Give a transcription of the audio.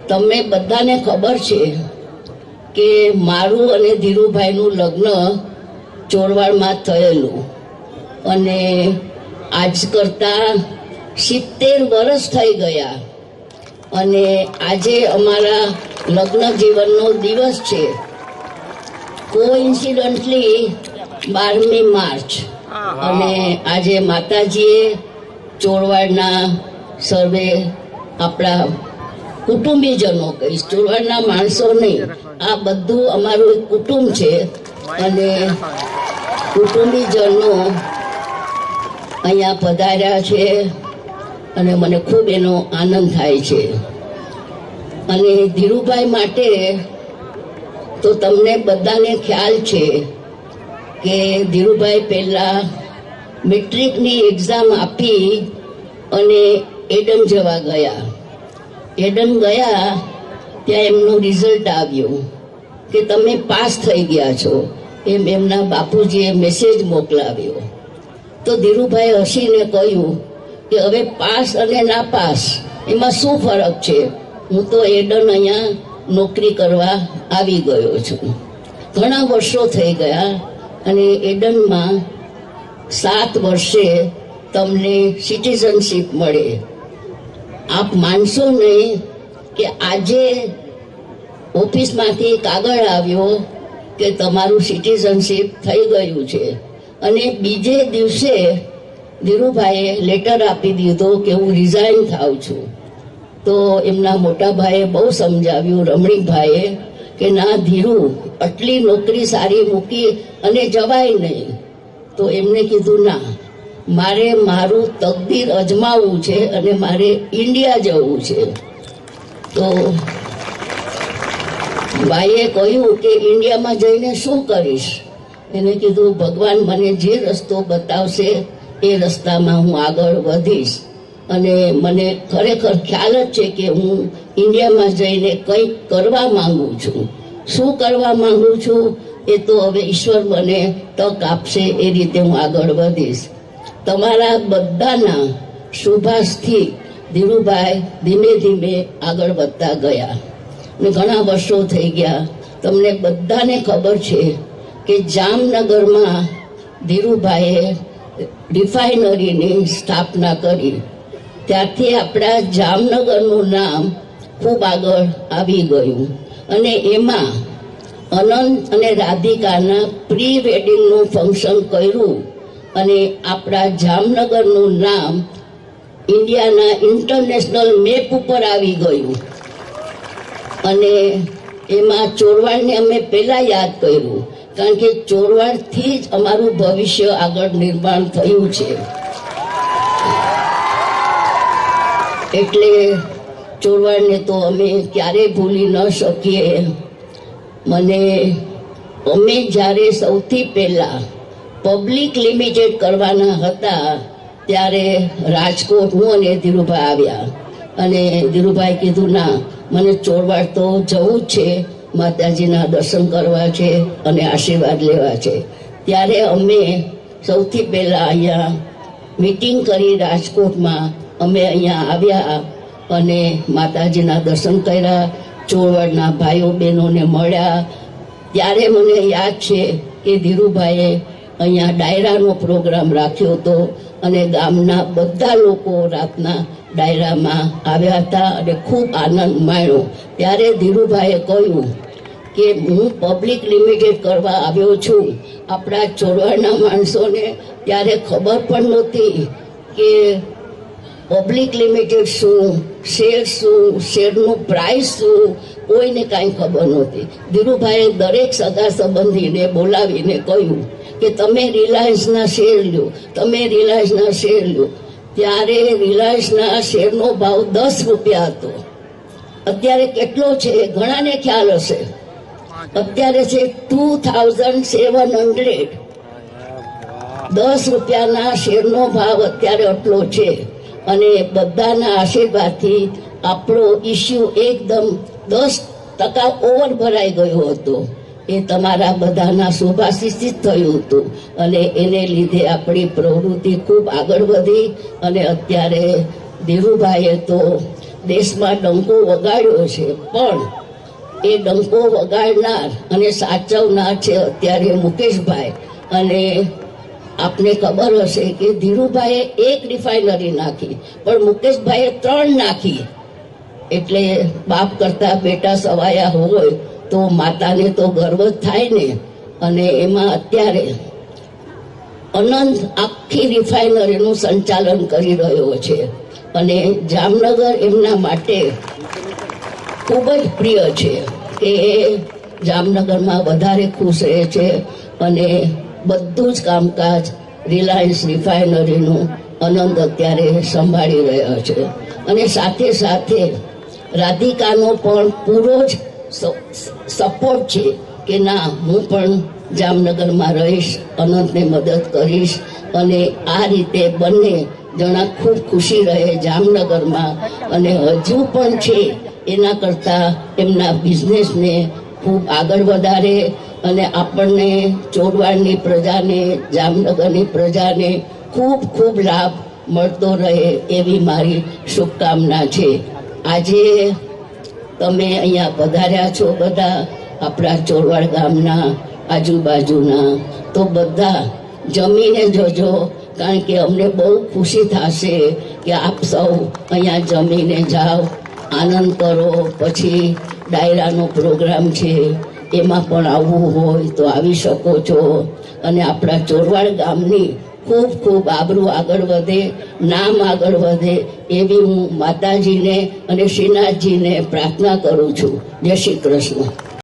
તમને બધાને ખબર છે કે મારું અને ધીરુભાઈનું લગ્ન ચોરવાડમાં થયેલું અને આજ કરતાં 70 વર્ષ થઈ ગયા અને આજે અમારા લગ્ન જીવનનો દિવસ છે. કોઇન્સિડન્ટલી 12મી માર્ચ અને આજે માતાજીએ ચોરવાડના સર્વે આપણા કુટુંબીજનો કહીશ, ચોરવાડના માણસો નહીં, આ બધું અમારું એક કુટુંબ છે અને કુટુંબીજનો અહીંયા પધાર્યા છે અને મને ખૂબ એનો આનંદ થાય છે. અને ધીરુભાઈ માટે તો તમને બધાને ખ્યાલ છે કે ધીરુભાઈ પહેલાં મેટ્રિકની એક્ઝામ આપી અને એડન જવા ગયા. એડન ગયા ત્યાં એમનું રિઝલ્ટ આવ્યું કે તમે પાસ થઈ ગયા છો એમ એમના બાપુજીએ મેસેજ મોકલાવ્યો. તો ધીરુભાઈ હસીને કહ્યું કે હવે પાસ અને ના પાસ એમાં શું ફરક છે, હું તો એડન અહીંયા નોકરી કરવા આવી ગયો છું. ઘણા વર્ષો થઈ ગયા અને એડનમાં 7 વર્ષે તમને સિટીઝનશીપ મળે. આપ માનશો નહીં કે આજે ઓફિસમાંથી કાગળ આવ્યો કે તમારું સિટીઝનશીપ થઈ ગયું છે અને બીજે દિવસે ધીરુભાઈએ લેટર આપી દીધો કે હું રિઝાઇન થાઉં છું. તો એમના મોટા ભાઈએ બહુ સમજાવ્યું, રમણીકભાઈએ, કે ના ધીરુ, આટલી નોકરી સારી મૂકી અને જવાય નહીં. તો એમને કીધું ના, મારે મારું તકદીર અજમાવવું છે અને મારે ઇન્ડિયા જવું છે. તો ભાઈએ કહ્યું કે ઇન્ડિયામાં જઈને શું કરીશ? એને કીધું ભગવાન મને જે રસ્તો બતાવશે એ રસ્તામાં હું આગળ વધીશ અને મને ખરેખર ખ્યાલ જ છે કે હું ઇન્ડિયામાં જઈને કંઈક કરવા માંગુ છું. શું કરવા માંગુ છું એ તો હવે ઈશ્વર મને તક આપશે, એ રીતે હું આગળ વધીશ. તમારા બધાના શુભાશથી ધીરુભાઈ ધીમે ધીમે આગળ વધતા ગયા અને ઘણા વર્ષો થઈ ગયા. તમને બધાને ખબર છે કે જામનગરમાં ધીરુભાઈએ રિફાઇનરીની સ્થાપના કરી. ત્યારથી આપણા જામનગરનું નામ ખૂબ આગળ આવી ગયું અને એમાં અનંત અને રાધિકાના પ્રી વેડિંગનું ફંક્શન કર્યું અને આપણા જામનગરનું નામ ઇન્ડિયાના ઇન્ટરનેશનલ મેપ ઉપર આવી ગયું. અને એમાં ચોરવાડને અમે પહેલાં યાદ કર્યું કારણ કે ચોરવાડથી જ અમારું ભવિષ્ય આગળ નિર્માણ થયું છે. એટલે ચોરવાડને તો અમે ક્યારેય ભૂલી ન શકીએ. અમે જ્યારે સૌથી પહેલાં પબ્લિક લિમિટેડ કરવાના હતા ત્યારે રાજકોટ હું અને ધીરુભાઈ આવ્યા અને ધીરુભાઈ કીધું ના, મને ચોરવાડ તો જવું જ છે, માતાજીના દર્શન કરવા છે અને આશીર્વાદ લેવા છે. ત્યારે અમે સૌથી પહેલાં અહીંયા મીટિંગ કરી રાજકોટમાં. અમે અહીંયા આવ્યા અને માતાજીના દર્શન કર્યા, ચોરવાડના ભાઈઓ બહેનોને મળ્યા. ત્યારે મને યાદ છે કે ધીરુભાઈએ અહીંયા ડાયરાનો પ્રોગ્રામ રાખ્યો હતો અને ગામના બધા લોકો રાતના ડાયરામાં આવ્યા હતા અને ખૂબ આનંદ માણ્યો. ત્યારે ધીરુભાઈએ કહ્યું કે હું પબ્લિક લિમિટેડ કરવા આવ્યો છું. આપણા ચોરવાડના માણસોને ત્યારે ખબર પણ નહોતી કે પબ્લિક લિમિટેડ શું, શેર શું, શેરનું પ્રાઇસ શું, કોઈને કાંઈ ખબર નહોતી. ધીરુભાઈએ દરેક સગા સંબંધીને બોલાવીને કહ્યું કે તમે રિલાયન્સના શેર લ્યો, તમે રિલાયન્સના શેર લ્યો. ત્યારે રિલાયન્સના શેરનો ભાવ 10 રૂપિયા હતો. અત્યારે કેટલો છે ઘણાને ખ્યાલ હશે, અત્યારે છે 2700. 10 રૂપિયાના શેરનો ભાવ અત્યારે આટલો છે અને બધાના આશીર્વાદથી આપણો ઇસ્યુ એકદમ 10% ઓવર ભરાઈ ગયો હતો. એ તમારા બધાના શુભાશીષથી થયું હતું અને એને લીધે આપણી પ્રવૃત્તિ ખૂબ આગળ વધી અને અત્યારે ધીરુભાઈએ તો દેશમાં ડંકો વગાડ્યો છે, પણ એ ડંકો વગાડનાર અને સાચવનાર છે અત્યારે મુકેશભાઈ. અને આપને ખબર હશે કે ધીરુભાઈએ એક રિફાઇનરી નાખી, પણ મુકેશભાઈએ 3 નાખી. એટલે બાપ કરતા બેટા સવાયા હોય તો માતાને તો ગર્વ જ થાય ને. અને એમાં અત્યારે અનંત આખી રિફાઇનરીનું સંચાલન કરી રહ્યો છે. અને જામનગર એમના માટે ખૂબ જ પ્રિય છે કે એ જામનગરમાં વધારે ખુશ રહે છે. અને બધું જ કામકાજ રિલાયન્સ રિફાઇનરીનું અનંત અત્યારે સંભાળી રહ્યા છે. અને સાથે સાથે રાધિકાનો પણ પૂરો જ સપોર્ટ છે કે ના, હું પણ જામનગરમાં રહીશ, અનંતને મદદ કરીશ. અને આ રીતે બંને જણા ખૂબ ખુશી રહે જામનગરમાં. અને હજુ પણ છે એના કરતાં એમના બિઝનેસને ખૂબ આગળ વધારે અને આપણને ચોરવાડની પ્રજાને, જામનગરની પ્રજાને ખૂબ ખૂબ લાભ મળતો રહે એવી મારી શુભકામના છે. આજે તમે અહીંયા પધાર્યા છો બધા આપણા ચોરવાડ ગામના આજુબાજુના, તો બધા જમીને જજો, કારણ કે અમને બહુ ખુશી થશે કે આપ સૌ અહીંયા જમીને જાઓ, આનંદ કરો. પછી ડાયરાનો પ્રોગ્રામ છે, એમાં પણ આવવું હોય તો આવી શકો છો. અને આપણા ચોરવાડ ગામની ખૂબ ખૂબ આબરૂ આગળ વધે, નામ આગળ વધે એવી હું માતાજીને અને શ્રીનાથજીને પ્રાર્થના કરું છું. જય શ્રી કૃષ્ણ.